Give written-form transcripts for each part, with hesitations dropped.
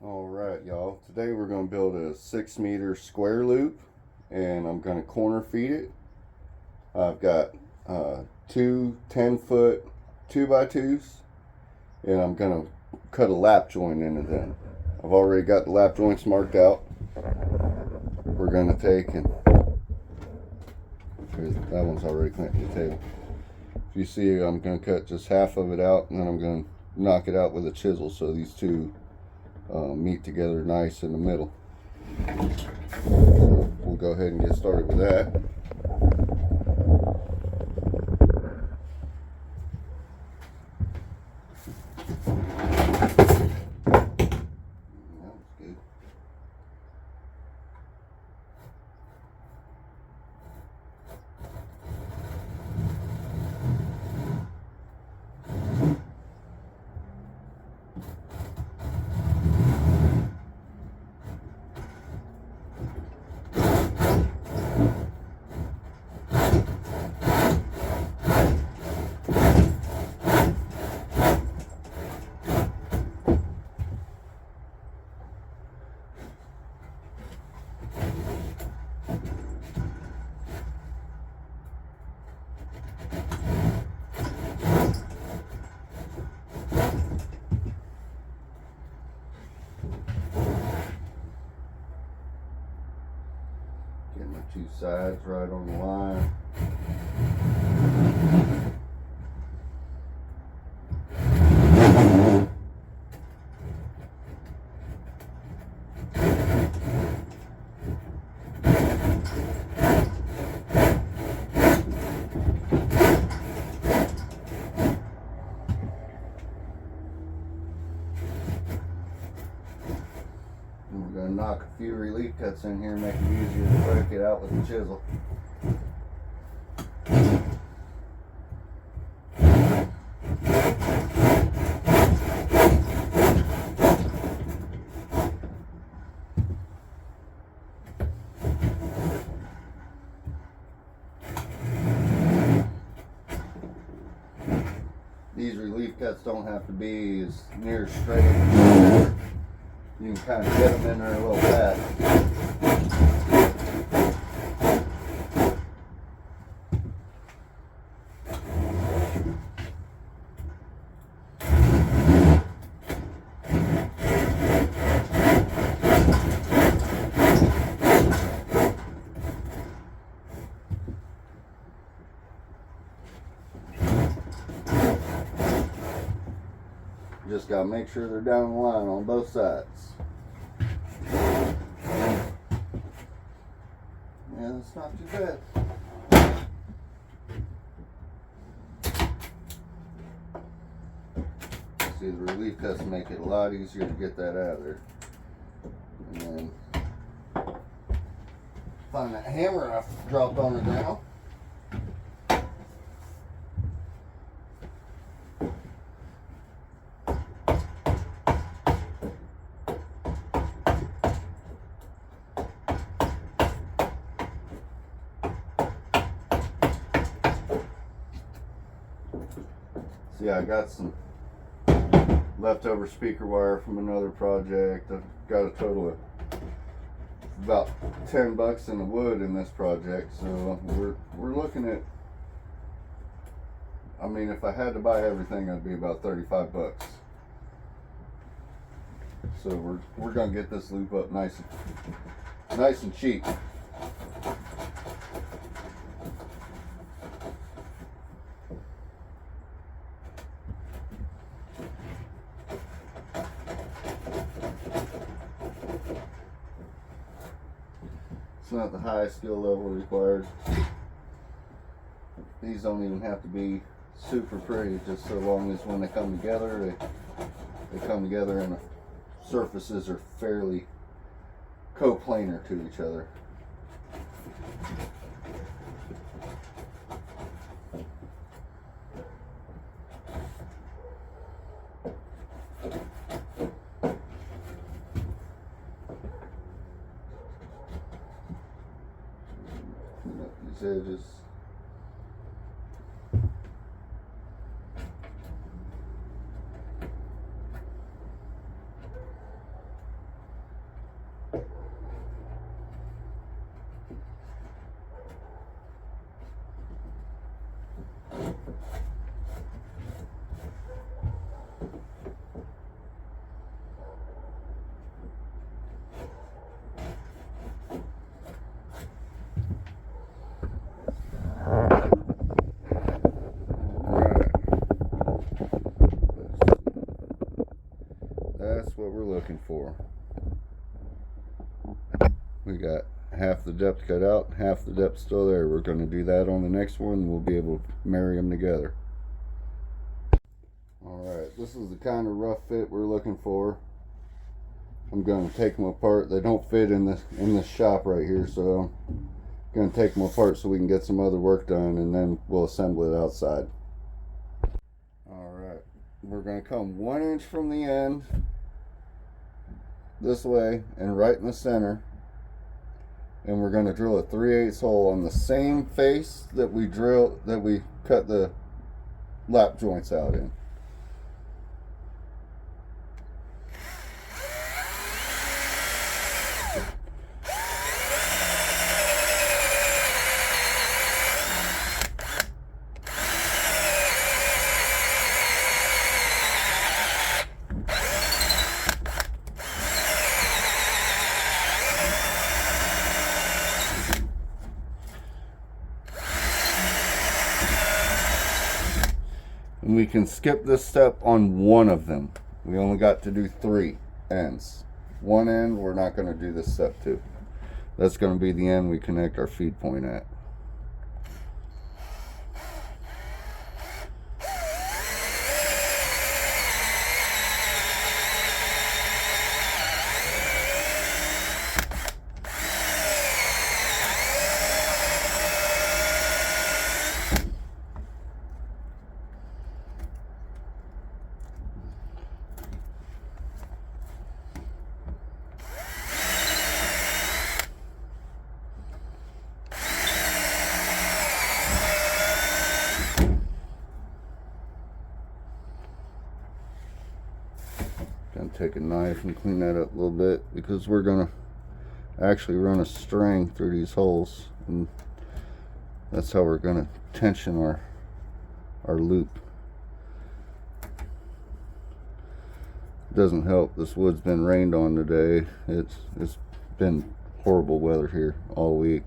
Alright, y'all. Today we're going to build a 6-meter square loop, and I'm going to corner feed it. I've got two 10-foot 2x2s, and I'm going to cut a lap joint into them. I've already got the lap joints marked out. We're going to take and that one's already clamped to the table. If you see, I'm going to cut just half of it out, and then I'm going to knock it out with a chisel so these two meet together nice in the middle. So we'll go ahead and get started with that. Get my two sides right on the line. And we're going to knock a few relief cuts in here, make it easier to break it out with the chisel. These relief cuts don't have to be as near straight. You can kind of get them in there a little fast. Just gotta make sure they're down the line on both sides. Yeah, that's not too bad. See, the relief cuts make it a lot easier to get that out of there. And then find that hammer I dropped on the ground. See, I got some leftover speaker wire from another project. I've got a total of about $10 in the wood in this project, so we're looking at, I mean, if I had to buy everything, it'd be about $35. So we're gonna get this loop up nice and cheap. It's not the highest skill level required. These don't even have to be super pretty, just so long as when they come together, they come together and the surfaces are fairly coplanar to each other. Clean up these edges. That's what we're looking for. We got half the depth cut out, half the depth still there. We're going to do that on the next one. We'll be able to marry them together. Alright, this is the kind of rough fit we're looking for. I'm going to take them apart. They don't fit in this shop right here, so I'm going to take them apart so we can get some other work done, and then we'll assemble it outside. Alright, we're going to come 1 inch from the end this way and right in the center, and we're going to drill a 3/8 hole on the same face that we cut the lap joints out in. And we can skip this step on one of them. We only got to do 3 ends. One end we're not going to do this step to. That's going to be the end we connect our feed point at. Gonna take a knife and clean that up a little bit, because we're gonna actually run a string through these holes, and that's how we're gonna tension our loop. Doesn't help, this wood's been rained on today. It's been horrible weather here all week.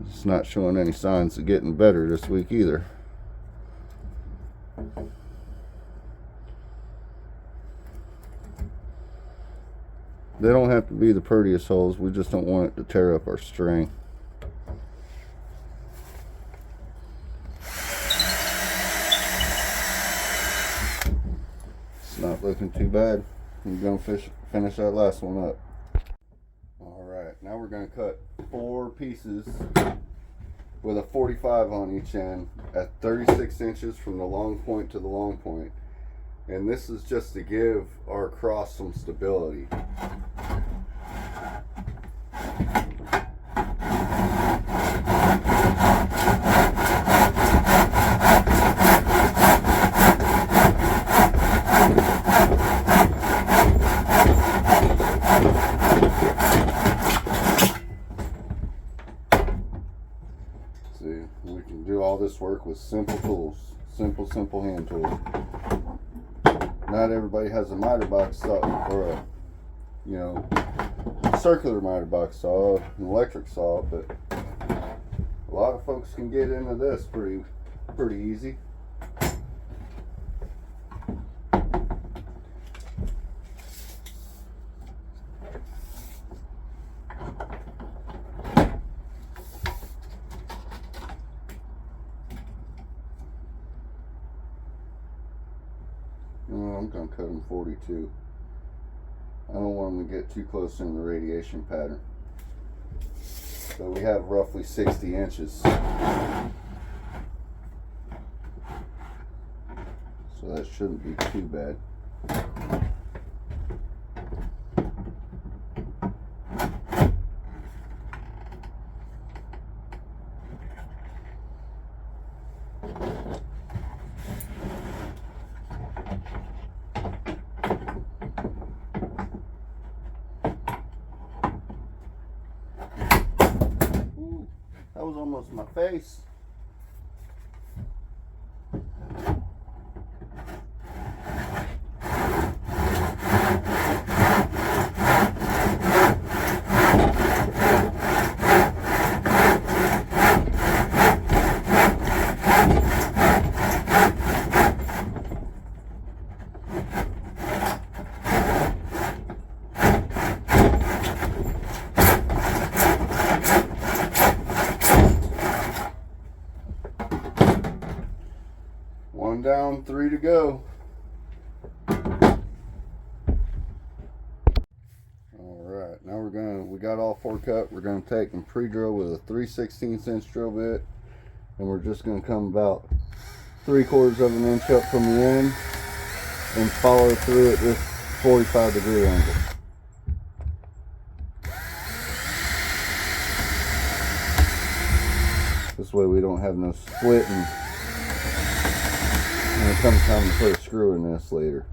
It's not showing any signs of getting better this week either. They don't have to be the prettiest holes, we just don't want it to tear up our string. It's not looking too bad. I'm going to finish that last one up. Alright, now we're going to cut 4 pieces with a 45 on each end at 36 inches from the long point to the long point. And this is just to give our cross some stability. See, we can do all this work with simple tools, simple hand tools. Not everybody has a miter box saw or a circular miter box saw, an electric saw, but a lot of folks can get into this pretty easy. I'm going to cut them 42. I don't want them to get too close in the radiation pattern. So we have roughly 60 inches. So that shouldn't be too bad. That was almost my face. 3 to go. Alright, now we got all 4 cut. We're gonna take and pre-drill with a 3/16 inch drill bit, and we're just gonna come about 3/4 of an inch up from the end and follow through at this 45-degree angle. This way we don't have no splitting when it comes time to put a screw in this later.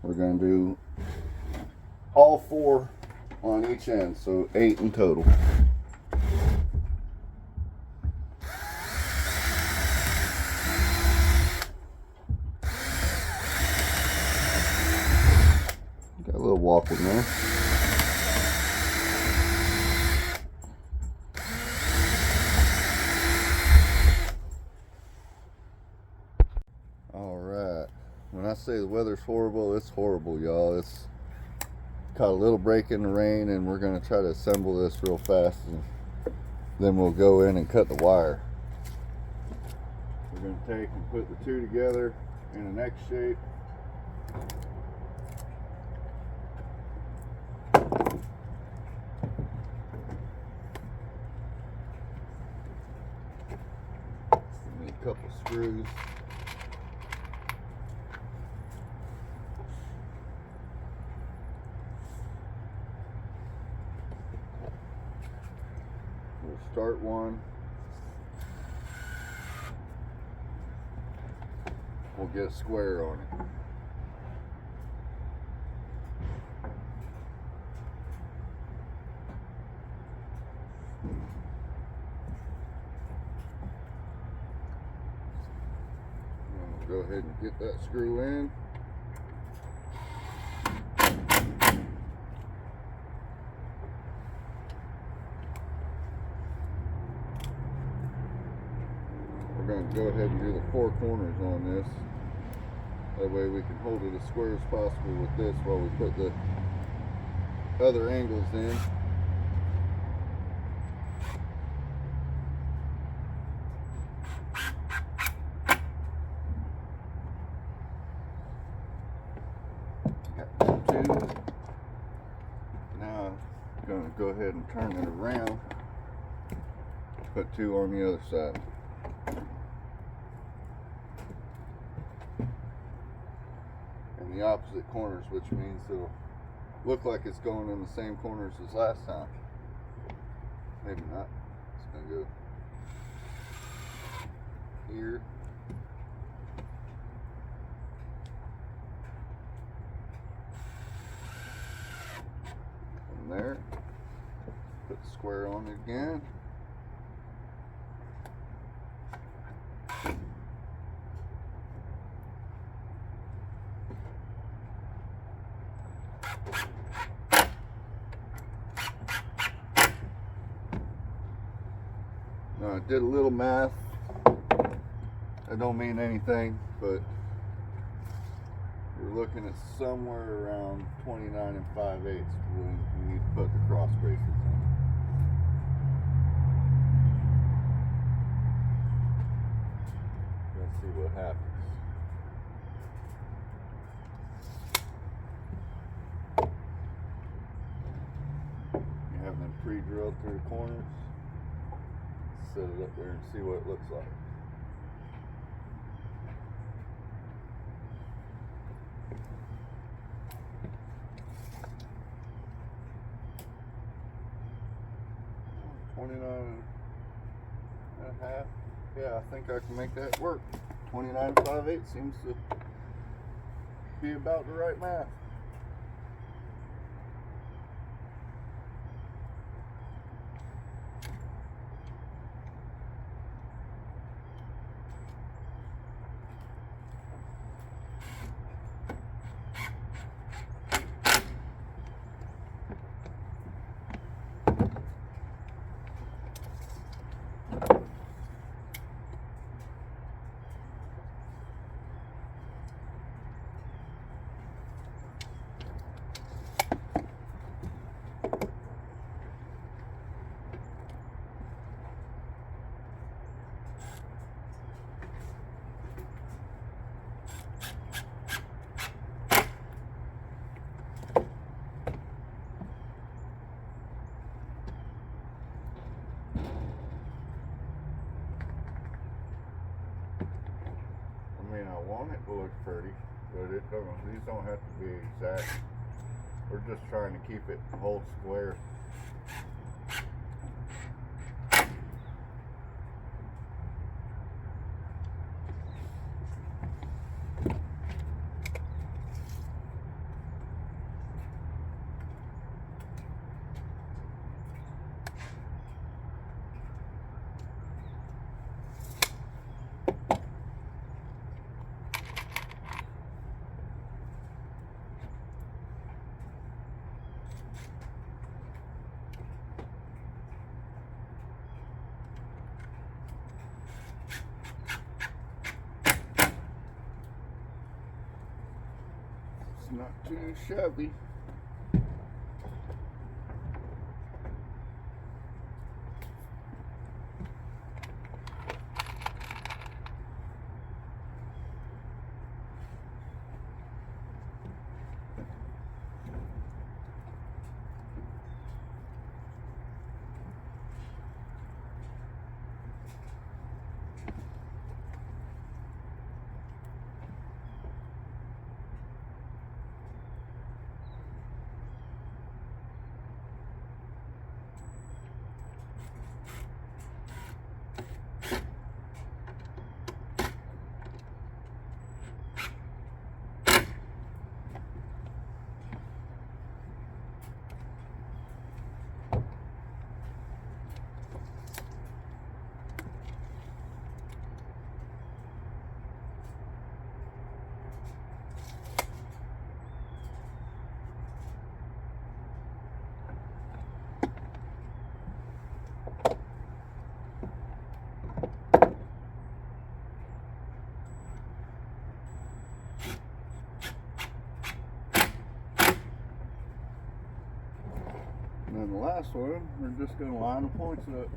We're going to do all 4 on each end, so 8 in total. Got a little walk in there. Alright, when I say the weather's horrible, it's horrible, y'all. It's caught a little break in the rain, and we're going to try to assemble this real fast, and then we'll go in and cut the wire. We're going to take and put the 2 together in an X shape. Need a couple screws. We'll start one. We'll get a square on it. We'll go ahead and get that screw in. We're going to go ahead and do the 4 corners on this. That way we can hold it as square as possible with this while we put the other angles in. Got 2. Now I'm going to go ahead and turn it around. Put 2 on the other side. The opposite corners, which means it'll look like it's going in the same corners as last time. Maybe not. It's gonna go here. And there. Put the square on it again. Now, I did a little math. That don't mean anything, but we're looking at somewhere around 29 5/8 when we need to put the cross braces in. Let's see what happens. You have them pre-drilled through the corners. Set it up there and see what it looks like. $29.5. Yeah, I think I can make that work. 29 5/8 seems to be about the right math. on it looks pretty, but it don't. These don't have to be exact. We're just trying to keep it whole square. It's not too shabby. And then the last one, we're just going to line the points up.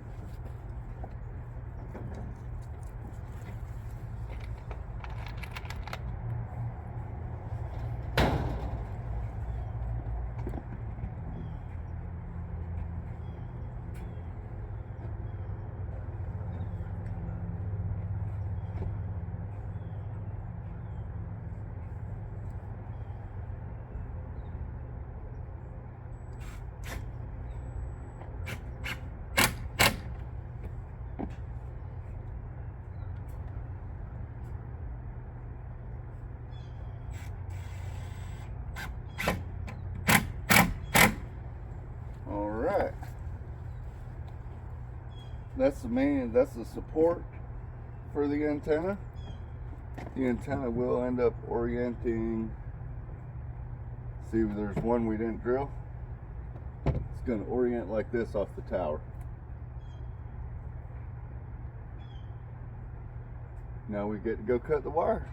Alright, that's the support for the antenna. The antenna will end up orienting. See, there's one we didn't drill. It's going to orient like this off the tower. Now we get to go cut the wire.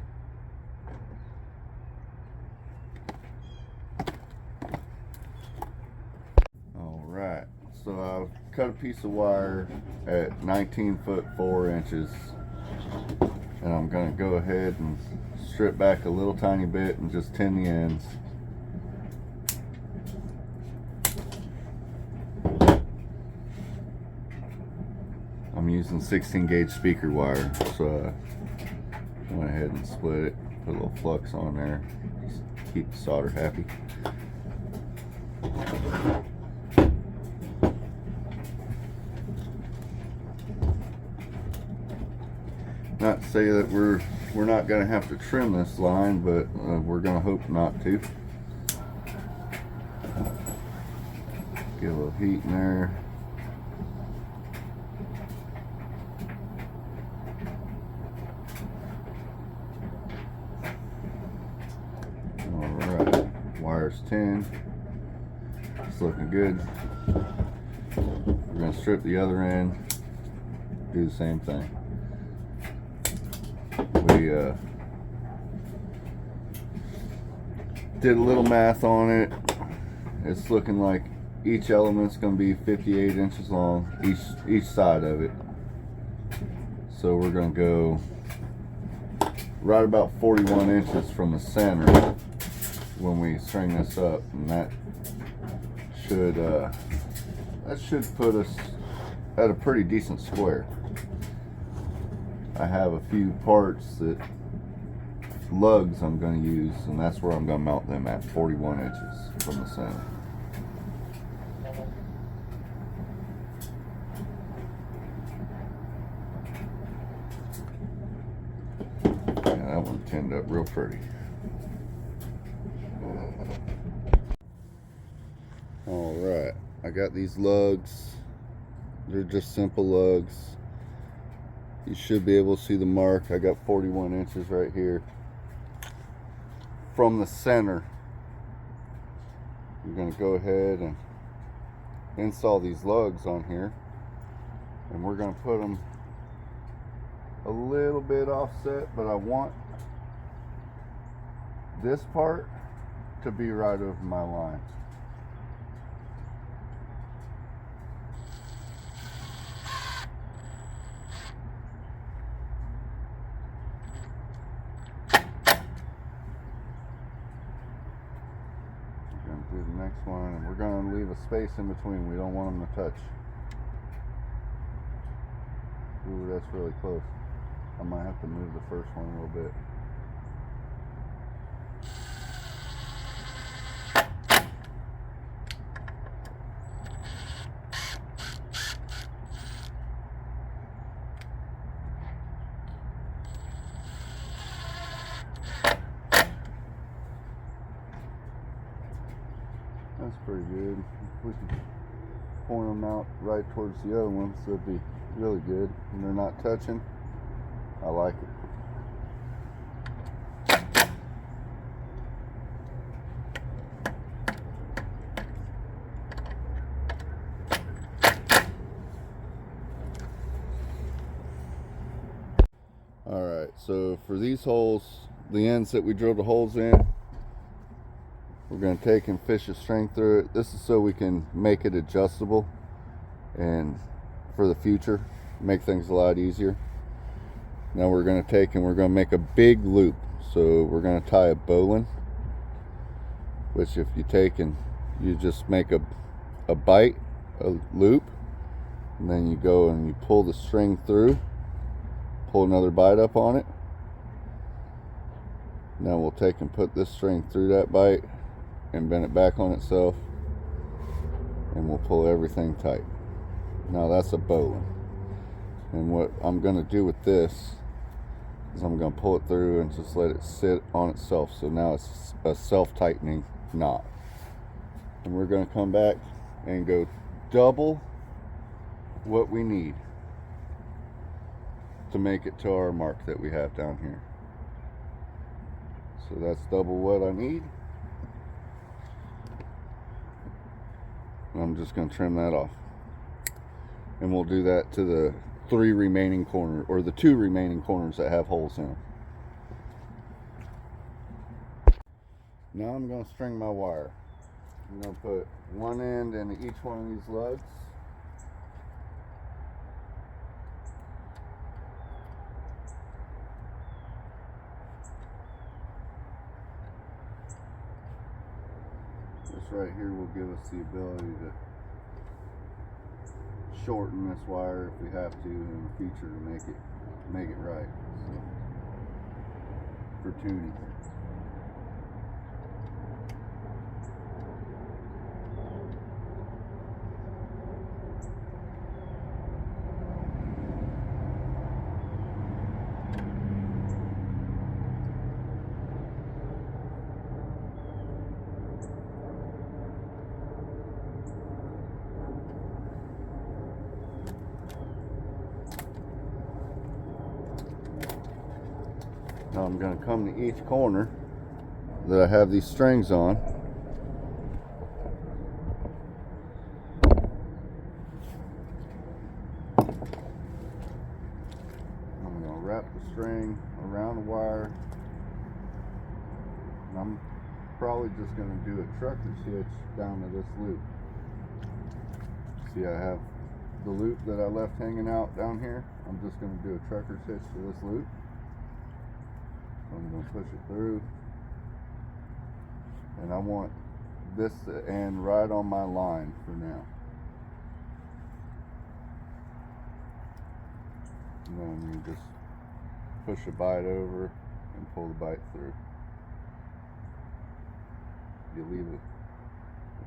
Alright, so I've cut a piece of wire at 19 foot 4 inches, and I'm going to go ahead and strip back a little tiny bit and just tin the ends. I'm using 16 gauge speaker wire, so I went ahead and split it, put a little flux on there, just keep the solder happy. Not to say that we're not going to have to trim this line, but we're going to hope not to. Get a little heat in there. Alright, wire's 10. It's looking good. We're going to strip the other end, do the same thing. We did a little math on it. It's looking like each element's going to be 58 inches long, each side of it. So we're going to go right about 41 inches from the center when we string this up, and that should put us at a pretty decent square. I have a few parts that lugs I'm going to use, and that's where I'm going to mount them at, 41 inches from the center. Yeah, that one tinned up real pretty. Alright, I got these lugs. They're just simple lugs. You should be able to see the mark. I got 41 inches right here. From the center, you're going to go ahead and install these lugs on here. And we're going to put them a little bit offset, but I want this part to be right over my line. Do the next one, and we're going to leave a space in between. We don't want them to touch. Ooh, that's really close. I might have to move the first one a little bit. That's pretty good. If we could point them out right towards the other ones, that'd be really good. And they're not touching. I like it. Alright, so for these holes, the ends that we drilled the holes in, we're going to take and fish a string through it. This is so we can make it adjustable and for the future make things a lot easier. Now we're going to take and we're going to make a big loop. So we're going to tie a bowline, which if you take and you just make a bite, a loop, and then you go and you pull the string through, pull another bite up on it. Now we'll take and put this string through that bite and bend it back on itself, and we'll pull everything tight. Now that's a bowline. And what I'm going to do with this is I'm going to pull it through and just let it sit on itself. So now it's a self-tightening knot. And we're going to come back and go double what we need to make it to our mark that we have down here. So that's double what I need. I'm just going to trim that off, and we'll do that to the 3 remaining corners, or the 2 remaining corners that have holes in them. Now I'm going to string my wire. I'm going to put one end into each one of these lugs. This right here will give us the ability to shorten this wire if we have to in the future to make it right. So, for tuning. Now I'm going to come to each corner that I have these strings on. I'm going to wrap the string around the wire. And I'm probably just going to do a trucker's hitch down to this loop. See, I have the loop that I left hanging out down here. I'm just going to do a trucker's hitch to this loop. I'm going to push it through, and I want this to end right on my line for now. And then you just push a bite over and pull the bite through. If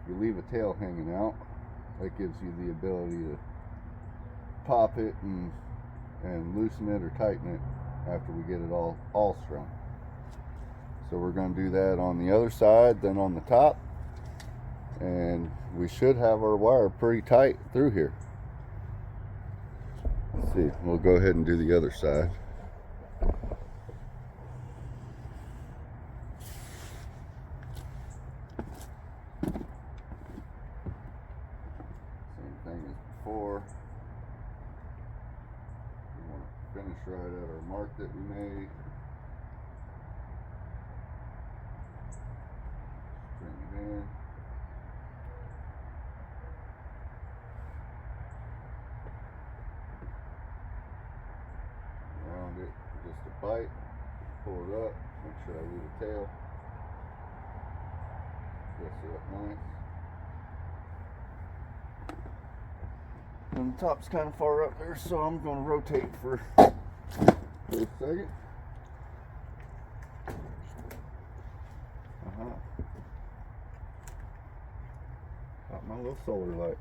you leave a tail hanging out, that gives you the ability to pop it and loosen it or tighten it after we get it all strung. So we're going to do that on the other side, then on the top, and we should have our wire pretty tight through here. Let's see, we'll go ahead and do the other side. Same thing as before. We want to finish right at our mark that we made. Bring it in. Around it, just a bite. Pull it up. Make sure I leave a tail. Dress it up nice. And the top's kind of far up there, so I'm going to rotate for a second. Got my little solar light.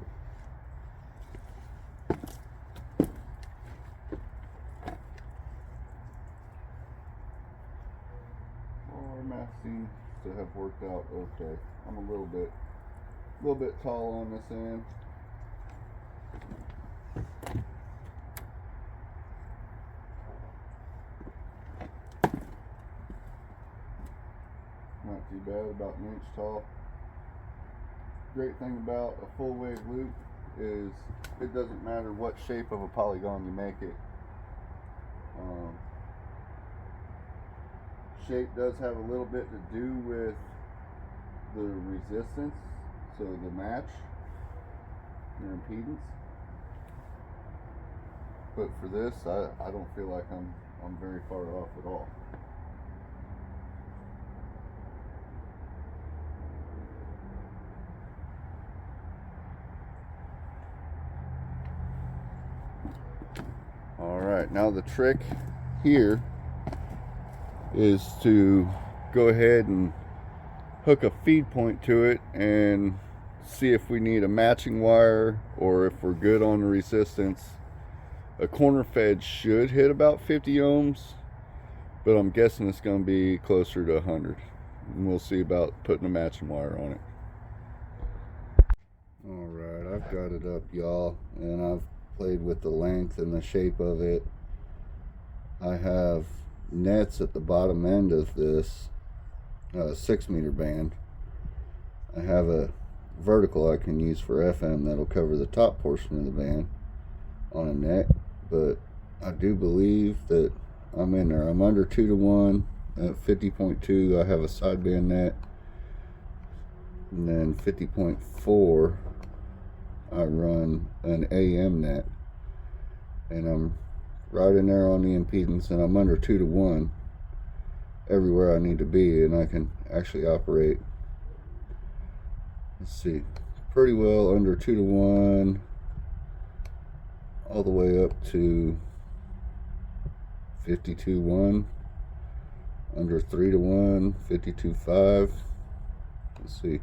Our math seems to have worked out okay. I'm a little bit tall on this end. Not too bad, about an inch tall. Great thing about a full wave loop is it doesn't matter what shape of a polygon you make it. Shape does have a little bit to do with the resistance, so the match, your impedance. But for this, I don't feel like I'm very far off at all. Alright, now the trick here is to go ahead and hook a feed point to it and see if we need a matching wire or if we're good on the resistance. A corner fed should hit about 50 ohms, but I'm guessing it's going to be closer to 100. And we'll see about putting a matching wire on it. Alright, I've got it up, y'all, and I've played with the length and the shape of it. I have nets at the bottom end of this 6 meter band. I have a vertical I can use for FM that'll cover the top portion of the band on a net, but I do believe that I'm in there. I'm under 2 to 1 at 50.2. I have a sideband net, and then 50.4 I run an AM net, and I'm right in there on the impedance, and I'm under 2 to 1 everywhere I need to be, and I can actually operate, let's see, pretty well under 2 to 1 all the way up to 52.1, under 3 to 1, 52.5, let's see,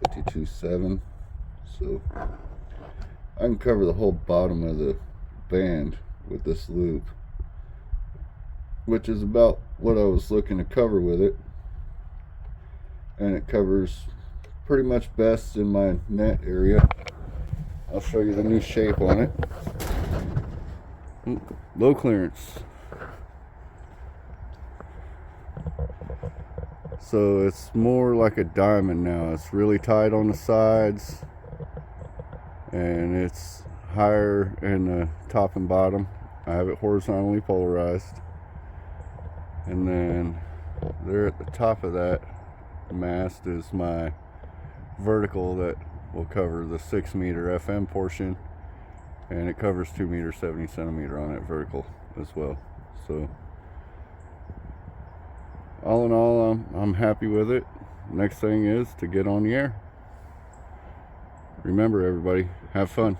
52.7. So I can cover the whole bottom of the band with this loop, which is about what I was looking to cover with it, and it covers pretty much best in my net area. I'll show you the new shape on it. Low clearance. So it's more like a diamond now. It's really tight on the sides, and it's higher in the top and bottom. I have it horizontally polarized, and then there at the top of that mast is my vertical that will cover the 6 meter FM portion, and it covers 2 meter 70 centimeter on that vertical as well. So all in all, I'm happy with it. Next thing is to get on the air. Remember, everybody, have fun.